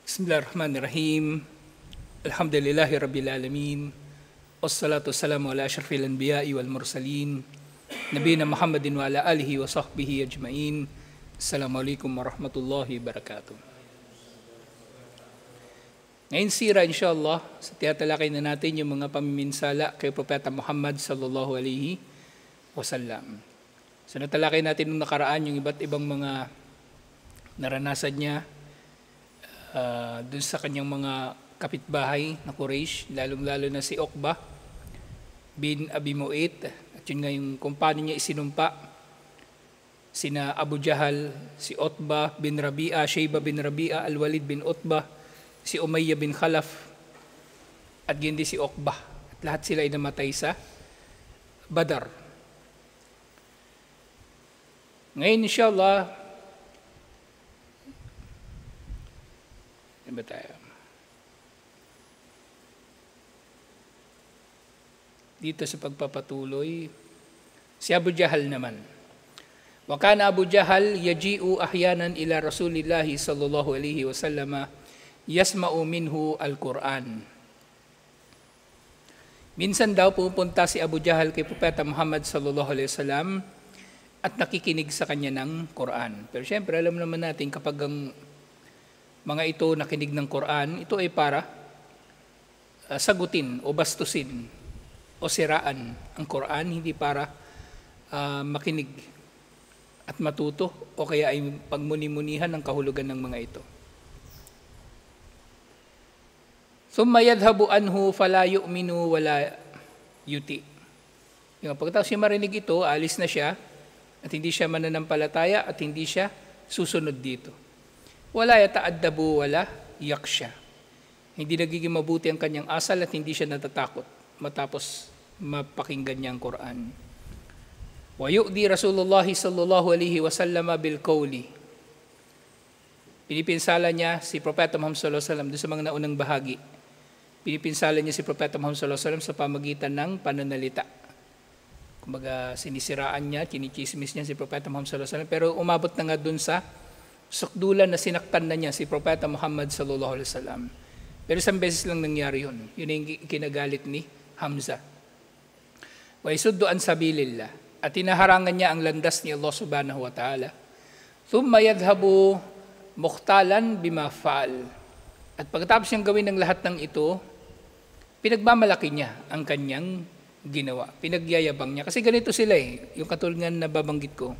Bismillahirrahmanirrahim. Alhamdulillahi Rabbil Alamin. Wassalatu wassalamu ala asyrafil anbiya'i wal mursalin. Nabiyina Muhammadin wa ala alihi wa sahbihi ajma'in. Assalamualaikum warahmatullahi wabarakatuh. Ngayon sira insyaAllah, sa tiyatalakay na natin yung mga pamiminsala kay Propeta Muhammad sallallahu alaihi wasallam. So natalakay natin nung nakaraan yung iba't ibang mga naranasan niya dun sa kanyang mga kapitbahay na Quraysh, lalong-lalo na si Uqbah bin Abi Mu'ayt, at yun nga yung kung paano niya isinumpa sina Abu Jahal, si Utbah bin Rabi'a, Shaybah bin Rabi'a, Al-Walid bin Utbah, si Umayyah bin Khalaf, at hindi si Uqbah. At lahat sila ay namatay sa Badar. Ngayon insyaAllah, ba tayo? Dito sa pagpapatuloy, si Abu Jahal naman. Wa kana Abu Jahal yaji'u ahyanan ila Rasulillahi sallallahu alaihi wasallam yasma'u minhu al-Quran. Minsan daw pupunta si Abu Jahal kay Propeta Muhammad sallallahu alaihi wasallam at nakikinig sa kanya ng Quran. Pero syempre alam naman natin kapag ang mga ito nakinig ng Quran, ito ay para sagutin o bastusin o siraan ang Quran, hindi para makinig at matuto o kaya ay pagmuni-munihan ng kahulugan ng mga ito. Thumma yadhabu anhu fala yu'minu wala yuti. Yung pagkatapos siya marinig ito, alis na siya at hindi siya mananampalataya at hindi siya susunod dito. Wala yata'addabu wala yaksha. Hindi nagiging mabuti ang kanyang asal at hindi siya natatakot matapos mapakinggan niya ang Quran. Wa yu'di Rasulullah sallallahu alaihi wasallam bil qawli. Pinipinsala niya si Propeta Muhammad sallallahu alaihi wasallam doon sa mga naunang bahagi. Pinipinsala niya si Propeta Muhammad sallallahu alaihi wasallam sa pamagitan ng pananalita. Kumbaga sinisiraan niya, chinichismis niya si Propeta Muhammad sallallahu alaihi wasallam, pero umabot na nga doon sa sukdulan na sinaktan na niya si Propeta Muhammad sallallahu alaihi wasallam. Pero isang beses lang nangyari yun. Yun yung kinagalit ni Hamza. Wa yasuddu an sabilillah. At tinaharangan niya ang landas ni Allah subhanahu wa ta'ala. Thumma yadhabu mukhtalan bima fa'al. At pagkatapos niyang gawin ng lahat ng ito, pinagmamalaki niya ang kanyang ginawa. Pinagyayabang niya. Kasi ganito sila yung katulad na babanggit ko.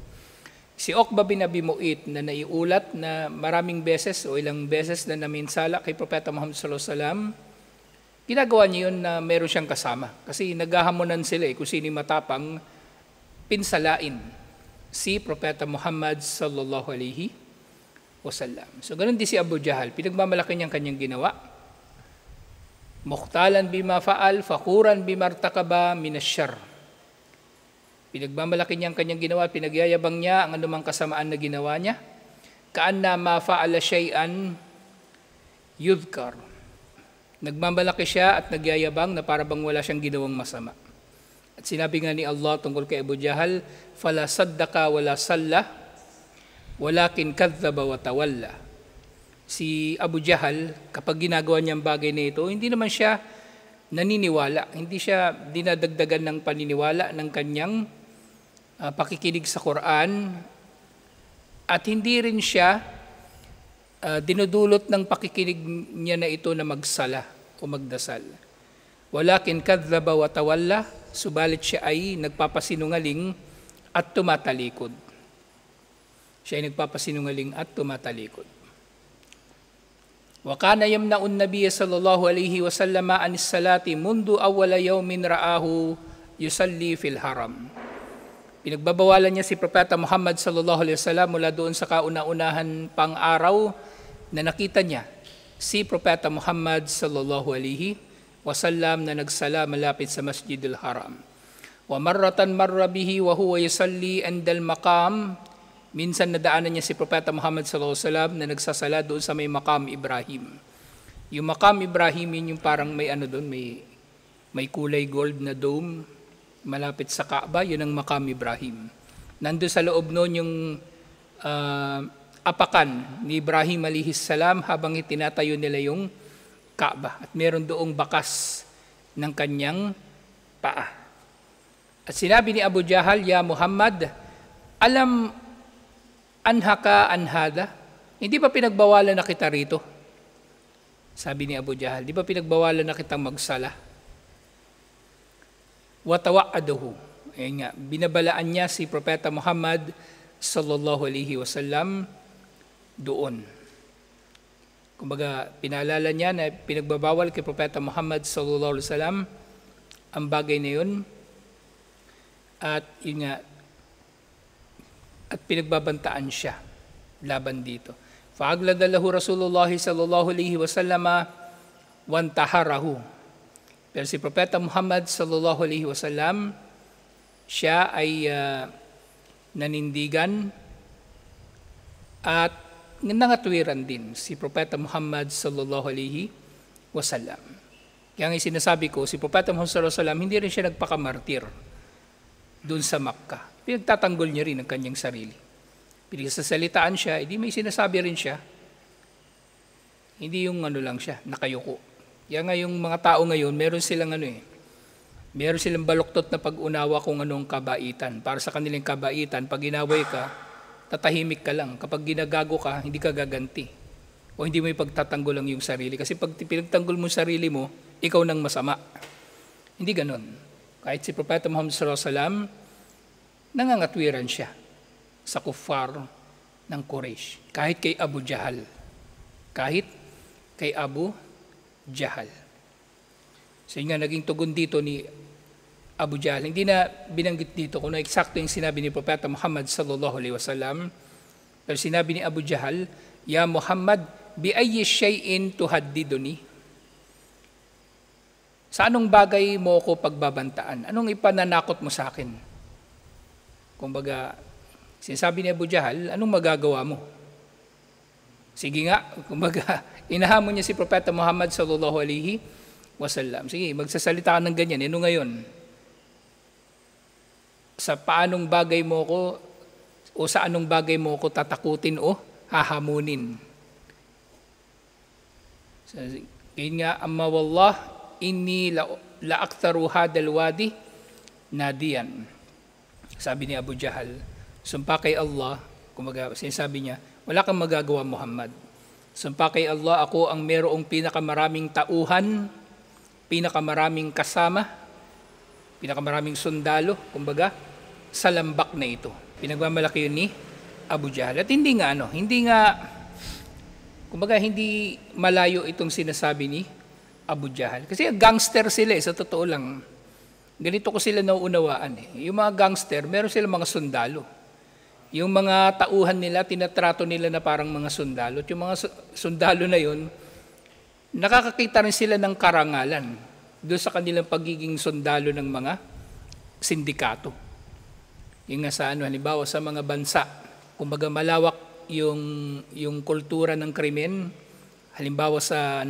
Si Uqbah bin Abi Mu'ayt na naiulat na maraming beses o ilang beses na naminsala kay Propeta Muhammad sallallahu alaihi wasallam, ginagawa niya yun na meron siyang kasama. Kasi naghahamonan sila kung sino matapang pinsalain si Propeta Muhammad sallallahu alaihi wasallam. So ganun din si Abu Jahal, pinagmamalaki niya ang kanyang ginawa. Mukhtalan bima fa'al, fakuran bimartakaba minasyar. Pinagmamalaki niya ang kanyang ginawa, pinagyayabang niya ang anumang kasamaan na ginawa niya. Kaanna ma fa'ala shay'an yudhkar. Nagmamalaki siya at nagyayabang na para bang wala siyang ginawang masama. At sinabi nga ni Allah tungkol kay Abu Jahal, fala saddaka wala salla, walakin kadhaba wa tawalla. Si Abu Jahal, kapag ginagawa niya ang bagay na ito, hindi naman siya naniniwala, hindi siya dinadagdagan ng paniniwala ng kanyang pakikinig sa Quran, at hindi rin siya dinudulot ng pakikinig niya na ito na magsala o magdasal. Walakin kadhaba wa tawalla, subalit siya ay nagpapasinungaling at tumatalikod. Siya ay nagpapasinungaling at tumatalikod. Wa kana yamna'un nabiy sallallahu alaihi wasallam anis salati mundu awwala yawmin ra'ahu yusalli fil haram. Pinagbabawalan niya si Propeta Muhammad sallallahu alaihi wasallam mula doon sa kauna-unahan pang araw na nakita niya si Propeta Muhammad sallallahu alaihi wasallam na nagsala malapit sa Masjidil Haram. Wa marratan marra bihi wa huwa yusalli andal maqam. Minsan nadaanan niya si Propeta Muhammad sallallahu alaihi wasallam na nagsasala doon sa may Maqam Ibrahim. Yung Maqam Ibrahim, yung parang may doon, may kulay gold na dome malapit sa Kaaba, yun ang Maqam Ibrahim. Nandun sa loob noon yung apakan ni Ibrahim alayhis salam habang itinatayo nila yung Kaaba. At meron doong bakas ng kanyang paa. At sinabi ni Abu Jahal, "Ya Muhammad, alam anhaka anhada? Hindi ba pinagbawalan na kita rito?" Sabi ni Abu Jahal, "Di ba pinagbawalan na kitang magsala?" Wa tawa'adahu. Ayun nga, binabalaan niya si Propeta Muhammad sallallahu alaihi wasallam doon. Kumbaga, pinaalala niya na pinagbabawal kay Propeta Muhammad sallallahu alaihi wasallam ang bagay na yun. At yun nga, at pinagbabantaan siya laban dito. Fa'aglada lahu Rasulullah sallallahu alaihi wasallam wantaharahu. Pero si Propeta Muhammad sallallahu alaihi wasallam, siya ay nanindigan at nangatwiran din si Propeta Muhammad sallallahu alaihi wasallam. Kaya nga sinasabi ko, si Propeta Muhammad sallallahu alaihi wasallam, hindi rin siya nagpakamartir doon sa Makkah. Pinagtatanggol niya rin ang kanyang sarili. Pinagsasalitaan siya, hindi may sinasabi rin siya. Hindi yung lang siya, nakayuko. Kaya nga yung mga tao ngayon, meron silang meron silang baluktot na pag-unawa kung anong kabaitan. Para sa kanilang kabaitan, pag inaway ka, tatahimik ka lang. Kapag ginagago ka, hindi ka gaganti. O hindi mo ipagtatanggol ang iyong sarili. Kasi pag pinagtanggol mo sarili mo, ikaw nang masama. Hindi ganon. Kahit si Propeta Muhammad sallallahu alaihi wasallam, nangangatwiran siya sa kuffar ng Quraysh. Kahit kay Abu Jahal. Kahit kay Abu Jahal. So yun nga, naging tugon dito ni Abu Jahal. Hindi na binanggit dito kung eksakto yung sinabi ni Propeta Muhammad sallallahu alaihi wasallam. Pero sinabi ni Abu Jahal, "Ya Muhammad, bi ayyi shay'in tuhaddiduni?" Sa anong bagay mo ko pagbabantaan? Anong ipananakot mo sa akin? Kumbaga, sinasabi ni Abu Jahal, anong magagawa mo? Sige nga, kumbaga, inahamon niya si Propeta Muhammad sallallahu alaihi wasallam. Sige, magsasalita ka ng ganyan. Ano ngayon? Sa paanong bagay mo ko o sa anong bagay mo ko tatakutin o hahamunin? So, yun nga, amma wallah, inni la aktharu hadal wadi nadiyan. Sabi ni Abu Jahal, sumpa kay Allah, kumbaga sinasabi niya, wala kang magagawa Muhammad. Sumpa kay Allah, ako ang merong pinakamaraming tauhan, pinakamaraming kasama, pinakamaraming sundalo, kumbaga, sa lambak na ito. Pinagmamalaki yun ni Abu Jahal. At hindi nga, kumbaga, hindi malayo itong sinasabi ni Abu Jahal. Kasi gangster sila sa totoo lang. Ganito ko sila nauunawaan. Yung mga gangster, meron silang mga sundalo. Yung mga tauhan nila, tinatrato nila na parang mga sundalo. At yung mga sundalo na yun, nakakakita rin sila ng karangalan doon sa kanilang pagiging sundalo ng mga sindikato. Yung nga sa halimbawa sa mga bansa, kumbaga malawak yung kultura ng krimen, halimbawa sa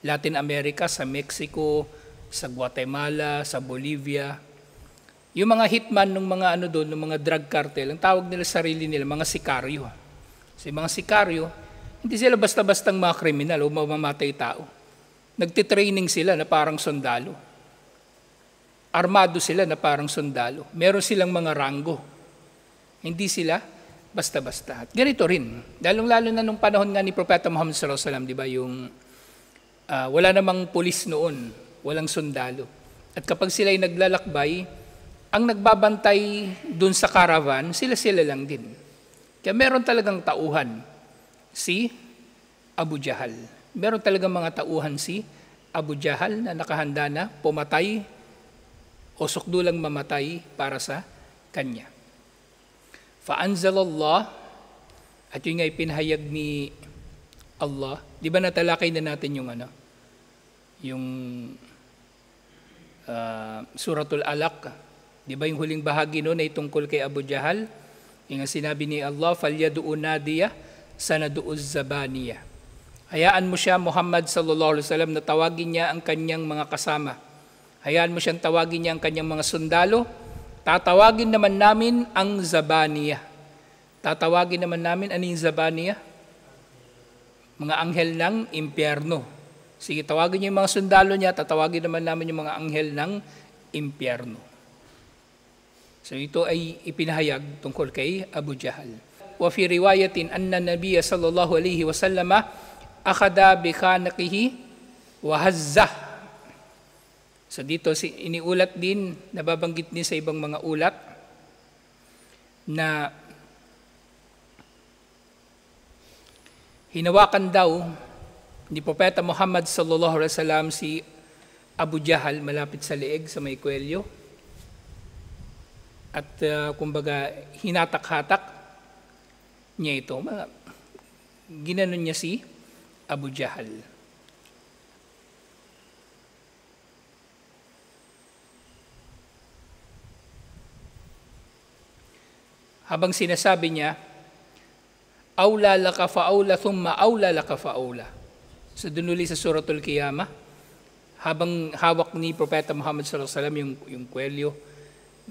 Latin America, sa Mexico, sa Guatemala, sa Bolivia. Yung mga hitman ng mga doon, ng mga drug cartel, ang tawag nila sarili nila, mga sikaryo. Kasi mga sikaryo, hindi sila basta-bastang mga kriminal o mamamatay tao. Nagtitraining sila na parang sundalo. Armado sila na parang sundalo. Meron silang mga ranggo. Hindi sila basta-basta. At ganito rin, lalong-lalo na nung panahon nga ni Propeta Muhammad sallallahu alaihi wasallam, di ba, yung wala namang pulis noon, walang sundalo. At kapag sila ay naglalakbay, ang nagbabantay dun sa caravan, sila lang din. Kaya meron talagang tauhan si Abu Jahal. Meron talagang mga tauhan si Abu Jahal na nakahanda na pumatay o sukdulang mamatay para sa kanya. Fa'anzalallah, at yun nga ipinahayag ni Allah. Di ba natalakay na natin yung Suratul Alaq? Di ba yung huling bahagi noon ay tungkol kay Abu Jahal? Yung sinabi ni Allah, "Falyadu'u nadiya sanadu'uz zabaniya." Hayaan mo siya, Muhammad sallallahu alaihi wasallam, na tawagin niya ang kanyang mga kasama. Hayaan mo siyang tawagin niya ang kanyang mga sundalo. Tatawagin naman namin ang zabaniya. Tatawagin naman namin aning zabaniya, mga anghel ng impyerno. Sige, tawagin niyo yung mga sundalo niya, tatawagin naman namin yung mga anghel ng impyerno. So ito ay ipinahayag tungkol kay Abu Jahal. Wa fi riwayatin anna nabiyya sallallahu alaihi wasallam akhada bi khanaqihi wa hazzah. So dito iniulat din, nababanggit din sa ibang mga ulat na hinawakan daw ni Propeta Muhammad sallallahu alaihi wasallam si Abu Jahal malapit sa leeg sa may kwelyo. At kumbaga hinatak-hatak niya ito. Ginanon niya si Abu Jahal. Habang sinasabi niya, awla laka fa'awla thumma awla laka fa'awla. So dunuli sa Suratul Qiyamah, habang hawak ni Propeta Muhammad sallallahu alaihi wasallam yung kwelyo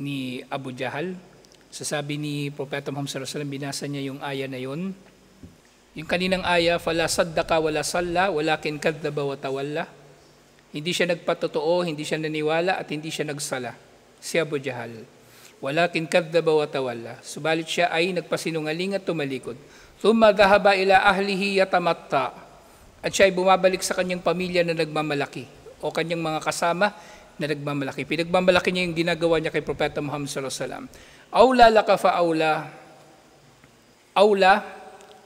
ni Abu Jahal, sasabi ni Propeta Muhammad sallallahu alaihi wasallam, binasa niya yung aya na yun. Yung kaninang aya, fala saddaka wala salla walakin kadzdzaba wa tawalla. Hindi siya nagpatotoo, hindi siya naniwala at hindi siya nagsala. Si Abu Jahal. Walakin kadzdzaba wa tawalla. Subalit siya ay nagpasinungaling at tumalikod. Thumma dhahaba ila ahlihi yatamatta. At siya ay bumabalik sa kanyang pamilya na nagmamalaki o kanyang mga kasama na nagmamalaki. Pinagmamalaki niya yung ginagawa niya kay Propeta Muhammad sallallahu alaihi wasallam. Awla laka fa awla. Awla,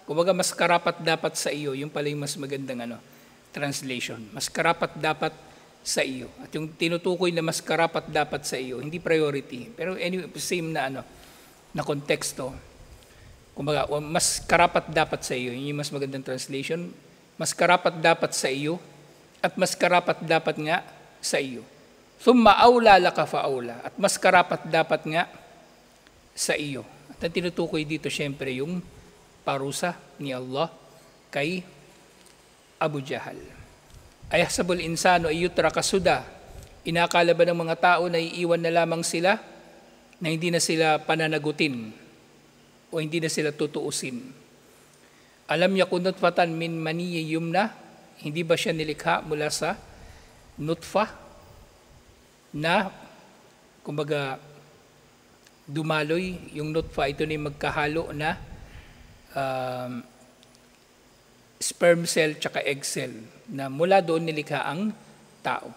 kumbaga mas karapat dapat sa iyo. Yung pala yung mas magandang translation. Mas karapat dapat sa iyo. At yung tinutukoy na mas karapat dapat sa iyo, hindi priority. Pero anyway, same na na konteksto. Kumbaga, mas karapat dapat sa iyo. Yun yung mas magandang translation. Mas karapat dapat sa iyo at mas karapat dapat nga sa iyo. Thumma awla laka fa awla. At mas karapat dapat nga sa iyo. At ang tinutukoy dito syempre yung parusa ni Allah kay Abu Jahal. Ayahsabul insano ayyutraka suda. Inakala ba ng mga tao na iiwan na lamang sila, na hindi na sila pananagutin o hindi na sila tutuusin? Alam yakun nutfatan min maniyyi yumna. Hindi ba siya nilikha mula sa nutfa na kumbaga dumaloy? Yung nutfa, ito na yung magkahalo na sperm cell tsaka egg cell, na mula doon nilikha ang tao.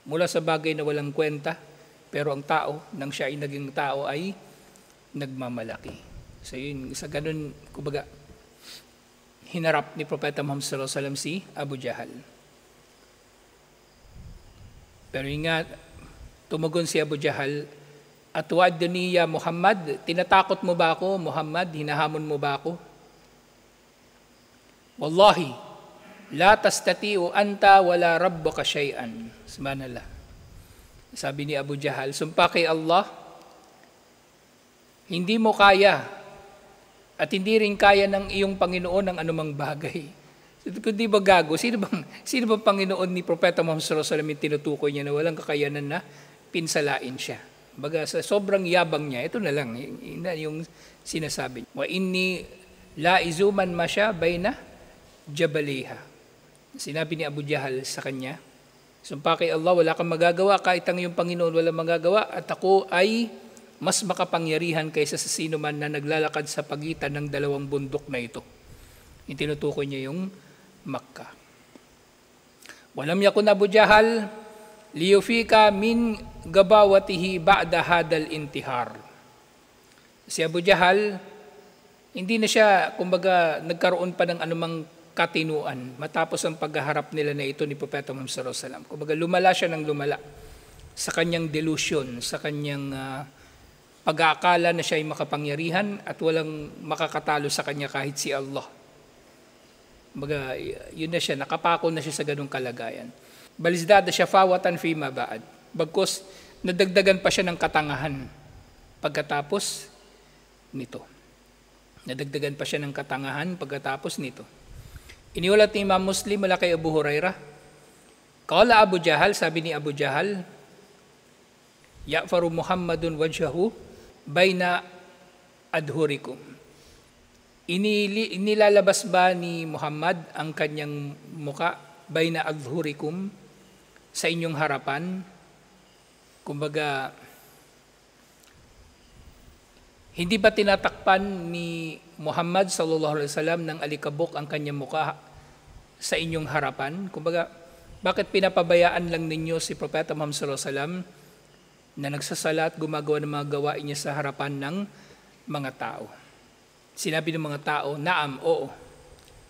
Mula sa bagay na walang kwenta, pero ang tao, nang siya ay naging tao, ay nagmamalaki. So yun, sa ganun, kumbaga, hinarap ni Propeta Muhammad sallallahu alaihi wasallam si Abu Jahal. Pero yun nga, tumagon si Abu Jahal, atwadni ya Muhammad, tinatakot mo ba ako, Muhammad? Hinahamon mo ba ako? Wallahi, la tastati'u anta wala rabbuka syai'an. Subhanallah. Sabi ni Abu Jahal, sumpa kay Allah, hindi mo kaya at hindi rin kaya ng iyong Panginoon ng anumang bagay. Kung di ba gago, sino bang Panginoon ni Propeta Muhammad sallallahu alaihi wasallam tinutukoy niya na walang kakayanan na pinsalain siya? Baga sa sobrang yabang niya, ito na lang yung sinasabi. Wa inni la izuman masya bayna jabaliha. Sinabi ni Abu Jahal sa kanya, sumpa kay Allah, wala kang magagawa, kahit ang iyong Panginoon wala magagawa, at ako ay mas makapangyarihan kaysa sa sino man na naglalakad sa pagitan ng dalawang bundok na ito. Itinutukoy niya yung Makkah. Walam yakun Abu Jahal liyufika min gabawatihi ba'da hadal intihar. Si Abu Jahal, hindi na siya, kumbaga, nagkaroon pa ng anumang katinuan matapos ang paghaharap nila na ito ni Propeta Muhammad sallallahu alaihi wasallam. Kumbaga, lumala siya ng lumala sa kanyang delusion, sa kanyang pag-aakala na siya ay makapangyarihan at walang makakatalo sa kanya kahit si Allah. Kumbaga, yun na siya, nakapako na siya sa ganung kalagayan. Balizdada siya fawatan fi maba'ad. Bagkus, nadagdagan pa siya ng katangahan pagkatapos nito. Nadagdagan pa siya ng katangahan pagkatapos nito. Iniulat ni Imam Muslim mula kay Abu Hurairah, Qala Abu Jahal, sabi ni Abu Jahal, Ya'faru Muhammadun wajhahu baina adhurikum. Inilalabas ba ni Muhammad ang kanyang muka bayna adhurikum, sa inyong harapan? Kumbaga, hindi ba tinatakpan ni Muhammad sallallahu alaihi wasallam ng alikabok ang kanyang muka sa inyong harapan? Kumbaga, bakit pinapabayaan lang ninyo si Propeta Muhammad sallallahu alaihi wasallam na nagsasala at gumagawa ng mga gawain niya sa harapan ng mga tao? Sinabi ng mga tao, naam, oo.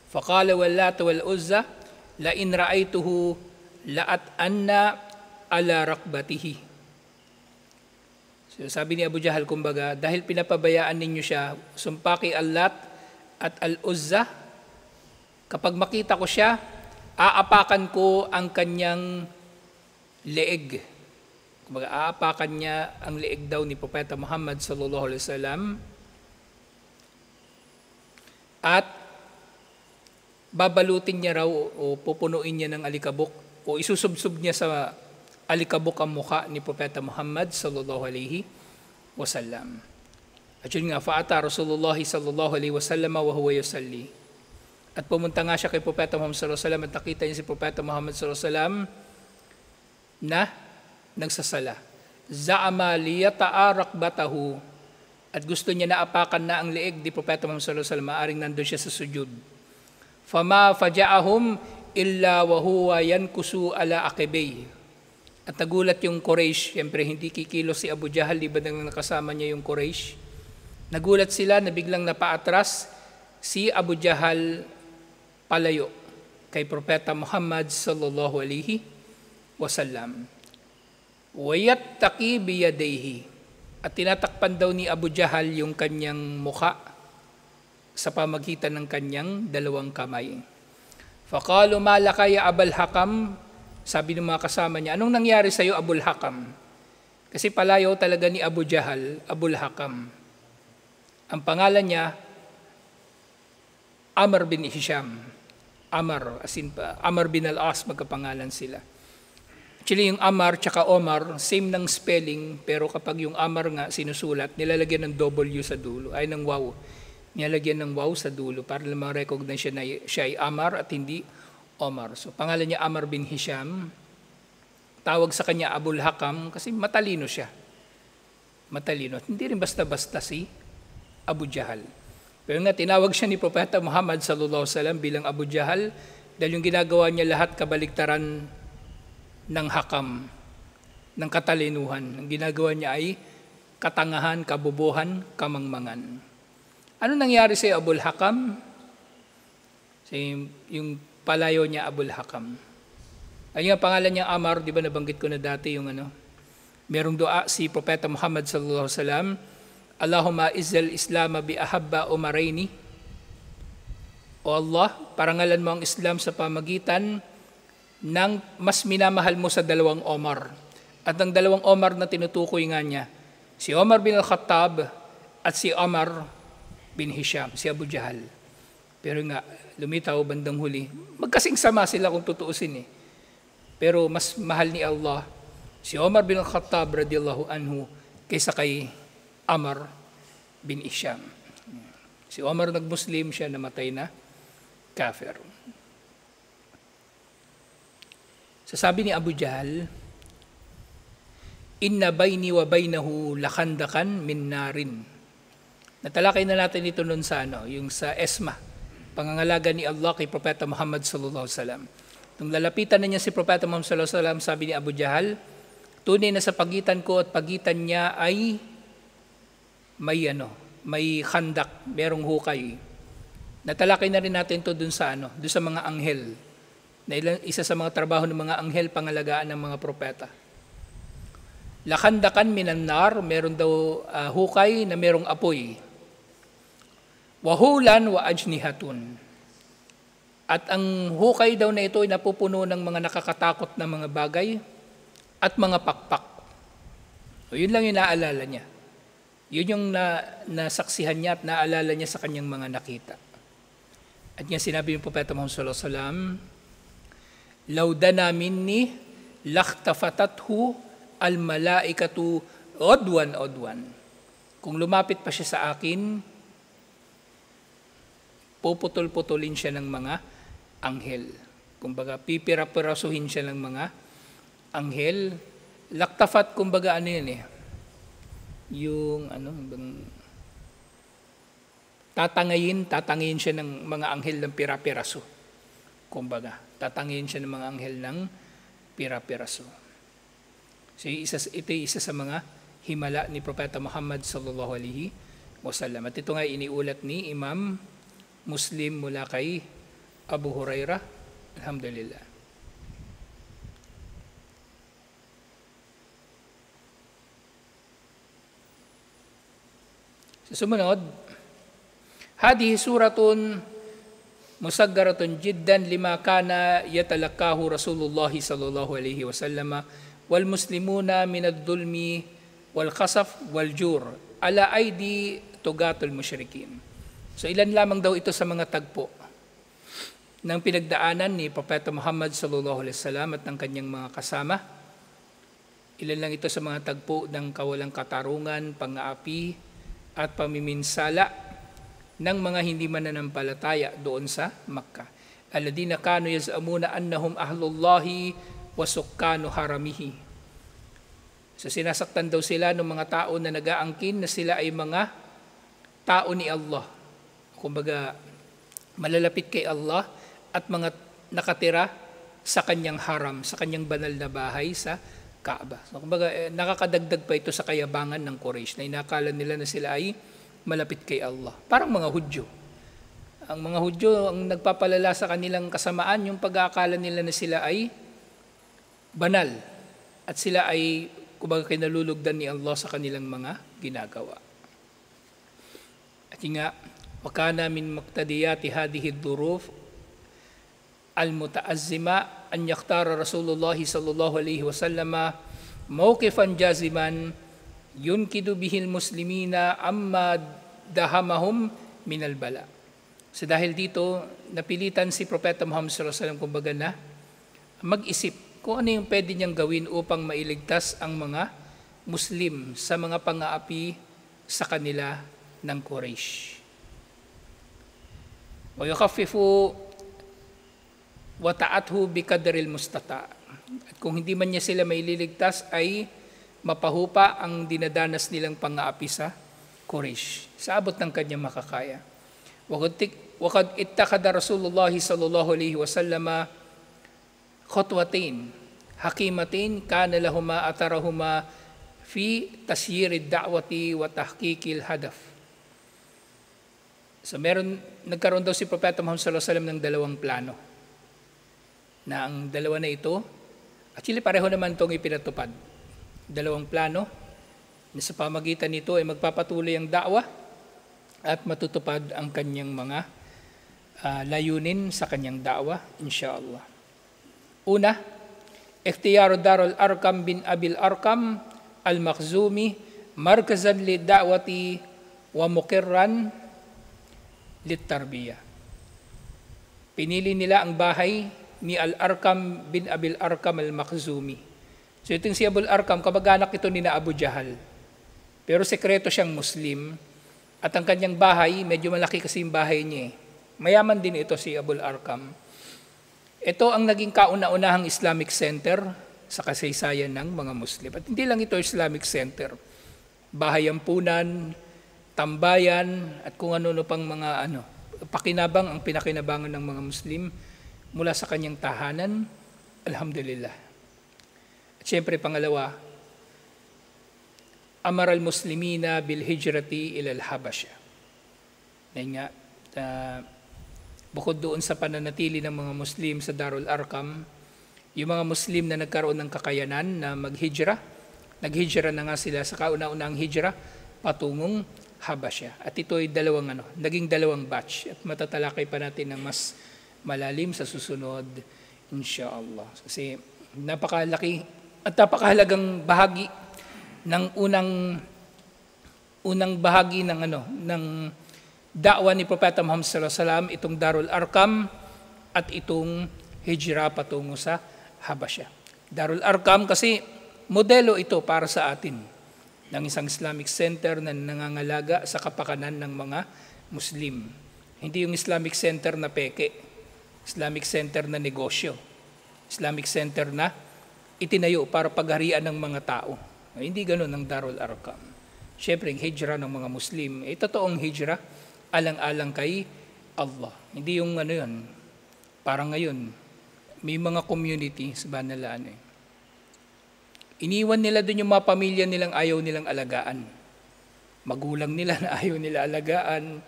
Faqala wallat wal uzza la in ra'aytuhu la'at anna ala rakbatihi. So, sabi ni Abu Jahal, kumbaga, dahil pinapabayaan ninyo siya, sumpaki al-Lat at al-Uzza, kapag makita ko siya, aapakan ko ang kanyang leeg. Kumbaga, aapakan niya ang leeg daw ni Propeta Muhammad sallallahu alaihi wasallam, at babalutin niya raw o pupunuin niya ng alikabok o isusubsob niya sa alikabok ang mukha ni Propeta Muhammad sallallahu alaihi wasallam. At yun nga, fa'ata Rasulullah sallallahu alaihi wasallam wa huwa yusalli. At pumunta nga siya kay Propeta Muhammad sallallahu alaihi wasallam at nakita niya si Propeta Muhammad sallallahu alaihi wasallam na nagsasala. Za'ama liyata'a rakbatahu. At gusto niya na apakan na ang leeg ni Propeta Muhammad sallallahu alaihi wasallam, maaring nandun siya sa sujud. Fama faja'ahum illa wa huwa yankusu ala aqibay. At nagulat yung Quraysh, siyempre hindi kikilos si Abu Jahal, di ba nang nakasama niya yung Quraysh? Nagulat sila na biglang napaatras si Abu Jahal palayo kay Propeta Muhammad sallallahu alaihi wasallam. Wayattaqi biyadayhi. At tinatakpan daw ni Abu Jahal yung kanyang mukha sa pamagitan ng kanyang dalawang kamay. Faqalu ma laka ya Abul Hakam. Sabi ng mga kasama niya, anong nangyari sa iyo, Abul Hakam? Kasi palayo talaga ni Abu Jahal, Abul Hakam. Ang pangalan niya, Amr bin Hisham. Amr bin al-As, magkapangalan sila. Actually, yung Amar tsaka Omar, same ng spelling, pero kapag yung Amar nga sinusulat, nilalagyan ng W sa dulo, ay ng wow. Nilalagyan ng wow sa dulo para lang ma-recognize siya na siya ay Amar at hindi Omar. So, pangalan niya Amr bin Hisham. Tawag sa kanya Abul Hakam kasi matalino siya. Matalino. Hindi rin basta-basta si Abu Jahal. Pero nga, tinawag siya ni Propeta Muhammad sallallahu alaihi wasallam bilang Abu Jahal dahil yung ginagawa niya lahat kabaliktaran ng hakam, ng katalinuhan. Ang ginagawa niya ay katangahan, kabubuhan, kamangmangan. Ano nangyari sa Abul Hakam? Yung palayo niya, Abul Hakam. Ay yung pangalan niya Amar, di ba nabanggit ko na dati yung merong dua si Propeta Muhammad sallallahu alaihi wasallam, Allahumma izzal Islam bi ahabba umaraini. O Allah, parangalan mo ang Islam sa pamagitan ng mas minamahal mo sa dalawang Omar. At ang dalawang Omar na tinutukoy nga niya, si Omar bin al-Khattab at si Omar bin Hisham, si Abu Jahal. Pero nga, lumitaw bandang huli, magkasing sama sila kung tutuusin eh. Pero mas mahal ni Allah si Omar bin al-Khattab radiyallahu anhu kaysa kay Amr bin Hisham. Si Omar nag-Muslim, siya namatay na kafir. Sasabi ni Abu Jahal, inna bayni wa baynahu lakhandakan min narin. Natalakay na natin ito noon sa yung sa Esma, pangangalaga ni Allah kay Propeta Muhammad sallallahu alaihi wasallam. Nung lalapitan na niya si Propeta Muhammad sallallahu alaihi wasallam, sabi ni Abu Jahal, tunay na sa pagitan ko at pagitan niya ay may khandak, merong hukay. Natalakay na rin natin ito dun sa dun sa mga anghel. Na isa sa mga trabaho ng mga anghel, pangalagaan ng mga propeta. Lakhandakan minan nar, meron daw hukay na merong apoy. Wahulan wa ajnihatun. At ang hukay daw na ito ay napupuno ng mga nakakatakot na mga bagay at mga pakpak. So, yun lang yung naalala niya. Yun yung nasaksihan niya at naalala niya sa kanyang mga nakita. At nga sinabi yung Propeta Muhammad sallallahu alaihi wasallam, laudana minni lakhtafatathu al-malaikatu odwan. Kung lumapit pa siya sa akin, puputol-putulin siya ng mga anghel. Kumbaga, pipira-pirasuhin siya ng mga anghel. Laktafat, kumbaga ano yun yung tatangayin siya ng mga anghel ng pira-piraso. Kumbaga, tatangayin siya ng mga anghel ng pira-piraso. So, ito isa sa mga himala ni Propeta Muhammad sallallahu alaihi wasallam. At ito nga iniulat ni Imam Muslim mula kay Abu Hurairah. Alhamdulillah. Sa sumunod, hadihi suratun musaggaratun jiddan lima kana yatalakahu Rasulullah sallallahu alaihi wasallam wal muslimuna min ad-dulmi wal khasaf wal jur ala aidi tugatul musyrikin. So ilan lamang daw ito sa mga tagpo ng pinagdaanan ni Propeta Muhammad sallallahu alaihi wasallam at ng kanyang mga kasama. Ilan lang ito sa mga tagpo ng kawalang katarungan, pang-aapi at pamiminsala ng mga hindi mananampalataya doon sa Makkah. Alladina kanu yaz'amuna annahum ahlullahi wa sukkanu haramihi. So sinasaktan daw sila ng mga tao na nag-aangkin na sila ay mga tao ni Allah. Kumbaga, malalapit kay Allah at mga nakatira sa kanyang haram, sa kanyang banal na bahay sa Kaaba. So, kumbaga, nakakadagdag pa ito sa kayabangan ng Quraysh na inakala nila na sila ay malapit kay Allah. Parang mga Hudyo. Ang mga Hudyo, ang nagpapalala sa kanilang kasamaan, yung pag-aakala nila na sila ay banal at sila ay, kumbaga, kinalulugdan ni Allah sa kanilang mga ginagawa. At nga, wakana min muqtadiyati hadihi ad-duruf al-muta'azzima an yaktara Rasulullah sallallahu alaihi wasallam mawqifan jaziman yunkidu bihil muslimina amma dahamahum minal bala. So dahil dito, napilitan si Propeta Muhammad sallallahu alaihi wasallam kumbaga na mag-isip kung ano yung pwede niyang gawin upang mailigtas ang mga Muslim sa mga pang-aapi sa kanila ng Quraysh. Wa yukhaffifu wa ta'athu bikadril mustata. At kung hindi man niya sila maililigtas ay mapahupa ang dinadanas nilang pang-aapi sa Quraysh sa abot ng kanyang makakaya. Waqad ittakhadha Rasulullah sallallahu alaihi wasallam khutwatain hakimatain kana lahuma atarahuma fi tasyirid da'wati wa tahqiqil hadaf. So nagkaroon daw si Propeta Muhammad sallallahu alaihi wasallam ng dalawang plano. Na ang dalawa na ito, actually pareho naman itong ipinatupad. Dalawang plano na sa pamagitan nito ay magpapatuloy ang da'wa at matutupad ang kanyang mga layunin sa kanyang da'wa, insyaAllah. Una, ikhtiyaru Darul Arkam bin Abil Arkam al-Makhzumi markazan li da'wati wa muqirran lit-tarbiyah. Pinili nila ang bahay ni Al-Arkam bin Abil Arkam al-Makhzumi. So itong si Abul Arkam, kamag-anak ito ni na Abu Jahal. Pero sekreto siyang Muslim at ang kanyang bahay, medyo malaki kasi yung bahay niya. Mayaman din ito si Abul Arkam. Ito ang naging kauna-unahang Islamic Center sa kasaysayan ng mga Muslim. At hindi lang ito Islamic Center. Bahay-ampunan, tambayan, at kung ano-ano pang mga pakinabang ang pinakinabangan ng mga Muslim mula sa kanyang tahanan, alhamdulillah. At syempre, pangalawa, amar al-muslimina bil-hijrati ila al-Habasha. Dahil nga, bukod doon sa pananatili ng mga Muslim sa Darul Arkam, yung mga Muslim na nagkaroon ng kakayanan na maghijra, naghijra na nga sila sa kauna-unang hijra patungong Habasha. At ito ay naging dalawang batch. At matatalakay pa natin ng mas malalim sa susunod, insyaAllah. Kasi napakalaki at napakahalagang bahagi ng unang bahagi ng da'wa ni Propeta Muhammad sallallahu alaihi wasallam, itong Darul Arkam at itong hijra patungo sa Habasha. Darul Arkam kasi modelo ito para sa atin ng isang Islamic Center na nangangalaga sa kapakanan ng mga Muslim. Hindi yung Islamic Center na peke, Islamic Center na negosyo, Islamic Center na itinayo para pagharian ng mga tao. Hindi ganun ang Darul Arqam. Siyempre, ang hijrah ng mga Muslim, totoong hijrah, alang-alang kay Allah. Hindi yung yun, parang ngayon, may mga community sa Banalaan iniwan nila doon yung mga pamilya nilang ayaw nilang alagaan. Magulang nila na ayaw nila alagaan,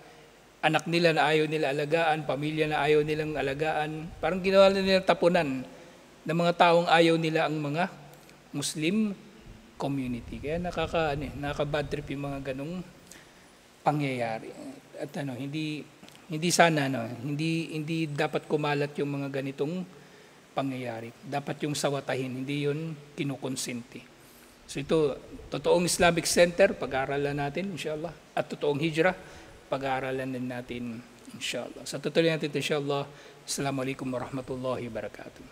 anak nila na ayaw nila alagaan, pamilya na ayaw nilang alagaan. Parang ginawa nila tapunan ng mga taong ayaw nila ang mga Muslim community. Kaya nakaka-bad trip yung mga ganong pangyayari. At hindi sana hindi dapat kumalat yung mga ganitong pangyayari. Dapat yung sawatahin, hindi yun kinukonsinti. So ito, totoong Islamic Center, pag-aaralan natin, inshallah. At totoong hijrah, pag-aaralan din natin, inshallah. Sa tutuloy natin, inshallah. Assalamualaikum warahmatullahi wabarakatuh.